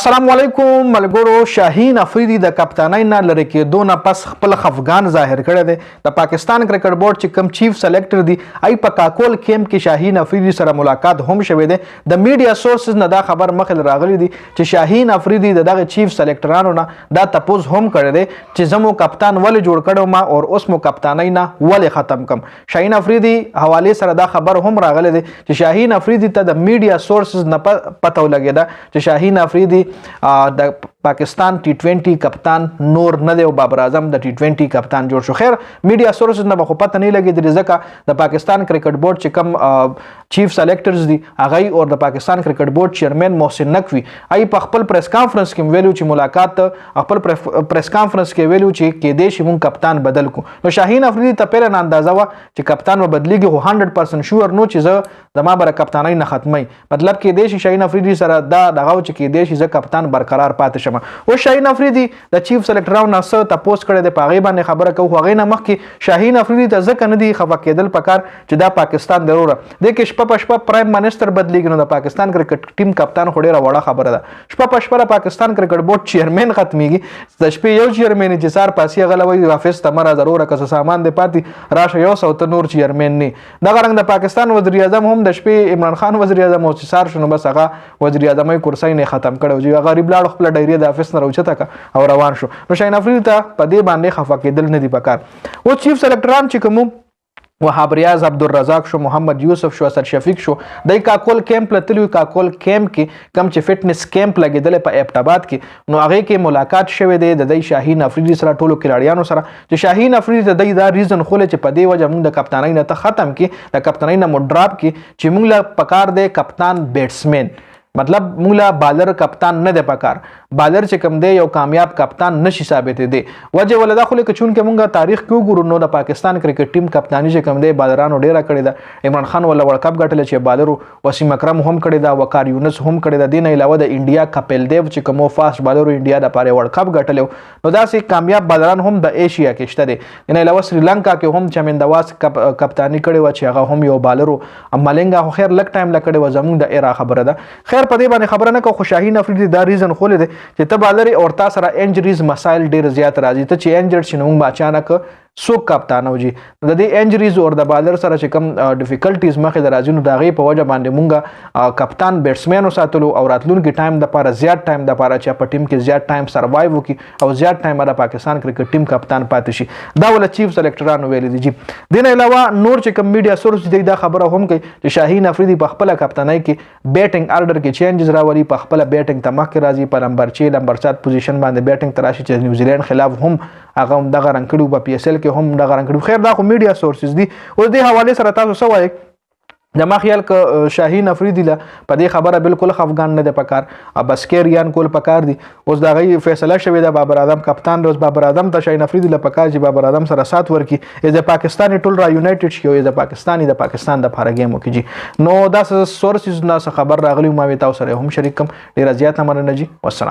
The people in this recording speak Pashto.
السلام علیکم ملګرو. شاهین افریدي د کپتانۍ نه لرې کېدو نه پس خپل خفګان ظاهر کړی دی. د پاکستان کرکټ بورډ چې کوم چیف سلیکټر دی ای په کاکول کیمپ کې شاهین افریدي سره ملاقات هم شوی دی. د میډیا سورسز نه دا خبر مخې راغلی دی چې شاهین افریدي دغه چیف سلیکټرانو نه دا تپوس هم کړی دی چې زمو کپتان ولې جوړ کړو ما او اوس مو کپتانۍ نه ولې ختم کم. شاهین افریدي حواله سره دا خبر هم راغلی دی چې شاهین افریدي ته د میډیا سورسز نه پته ولګېده چې شاهین افریدي د پاکستان टी20 کپتان نور نه دی او بابر اعظم د टी20 کپتان جوړ شو. خیر میډیا سورسز نه خو پته نه لګي ځکه د پاکستان کرکټ بورډ چې کوم چیف سلیکټرز دي هغه او د پاکستان کرکټ بورډ چیرمن محسن نقوی ای په خپل پریس کانفرنس کې ویلو چې ملاقات خپل پریس کانفرنس کې ویلو چې کې دیش مون کپتان بدل کو. نو شاهین افریدي ته پیل نه اندازه وا چې کپتان و بدلیږي خو 100% شور نو چې زه د ما بر کپتانۍ نه ختمي مطلب کې دیش شاهین افریدي سره دا دغه چې کې دیش ز کپتان برقرار پاتې شمه. او شاهین افریدي د چیف سلیکټرانو نه څه تاسو کړی د پاغي باندې خبره کوو هغه نه مخکې شاهین افریدي ته ځکه نه دی خفه کېدل پکار چې دا پاکستان ضروره د کې شپه پرایم منسٹر بدلیږي نو د پاکستان کرکټ ټیم کپتان خو ډیره وړه خبره ده. شپه پاکستان کرکټ بورډ چیرمن ختميږي د شپې یو چیرمن چې سار پاسي غلوي وافس تمره ضروره کس سامان د پاتې راشه یو سو ته نور چیرمن نه د غرنګ د پاکستان وزیر اعظم هم د شپې عمران خان وزیر اعظم او سار شنو بس هغه وزیر اعظم کرسي نه ختم کړو چې غریب لاړ خپل ډایری د افیس نه راوچته کا او روان شو. نو شاهین افریدي ته په دې باندې خفه کېدل نه دی پکار. او چیف سلیکټران چې کوم وهاب ریاض عبدالرزاق شو محمد یوسف شو اسد شفیق شو د کاکول کیمپ لتلو کاکول کیمپ کې کم چې فټنس کیمپ لګیدل په ابټاباد کې نو هغه کې ملاقات شوه د شاهین افریدي سره ټولو کلاړیانو سره چې شاهین افریدي ته دا ریزن خوله چې په دې وجه موږ د کپتانۍ نه ته ختم کې د کپتانۍ نه مو ډراپ کې چې موږ له پکار دی کپتان بیټسمن مطلب موږ لا بالر کپتان نه دی پکار. بالر چې کوم دی یو کامیاب کپتان نشي ثابت دی وجه ولدا خو لکه چون کې مونږه تاریخ کې وګورو نو د پاکستان کرکټ ټیم کپتانی چې کوم دی بالرانو ډیره کړې ده. عمران خان ولا ورلد کپ ګټل چې بالر وسیم اکرم هم کړی دا وقار یونس هم کړی دا دین علاوه د انډیا کپل دیو چې کوم فاست بالر انډیا د پاره ورلد کپ ګټل نو دا سي کامیاب بالران هم د ایشیا کې شته دي. ان علاوه سریلانکا کې هم چمندواس کپتانی کړی و چې هغه هم یو بالر ملنګا خو خیر لک ټایم لکړی و زموږ د ایرا خبره ده. خیر په دې باندې خبره نه کو شاهین افریدي دا ریزن خو لید چې ته بالر او تا سره انجریز مسائل ډیر زیات راځي ته چې انجر شنو موږ اچانک سو کپتانو جی د دې انجریز او د بالر سره چې کوم ډیفیکلټیز مخې د راځي نو دا غي په وجه باندې مونږه کپتان بیټسمن ساتلو او راتلونکي ټایم د لپاره زیات ټایم د لپاره چې په ټیم کې زیات ټایم سروایو وکي او زیات ټایم د پاکستان کرکټ ټیم کپتان پاتې شي دا ول چیف سلیکټرانو ویل دي. دین علاوه نور چې کوم میډیا سورس دی دا خبره هم کوي چې شاهین افریدي په خپل کپتانۍ کې بیټینګ آرډر کې چینجز راولي په خپل بیټینګ ته مخکې راځي په نمبر 6 نمبر 7 پوزیشن باندې بیټینګ تراشي چې نیوزیلند خلاف هم هغه دغه رنګ کړو په پی اس ال کې هم دغه رنګ کړو. خیر دا خو میډیا سورسز دي او د حواله سره تاسو څه وایي د ما خیال ک شاهین افریدي له په دې خبره بالکل خفګان نه دی پکار بس کېریان کول پکار دي. اوس دا غي فیصله شوی د بابر اعظم کپتان روز بابر اعظم ته شاهین افریدي له پکار چې بابر اعظم سره سات ورکی د پاکستاني ټول را یونایټډ شي او د پاکستان د فارغ گیم وکړي. نو دا سورسز نه خبر راغلی ما وی تاسو سره هم شریک کوم ډیر زیات مننه جی. والسلام.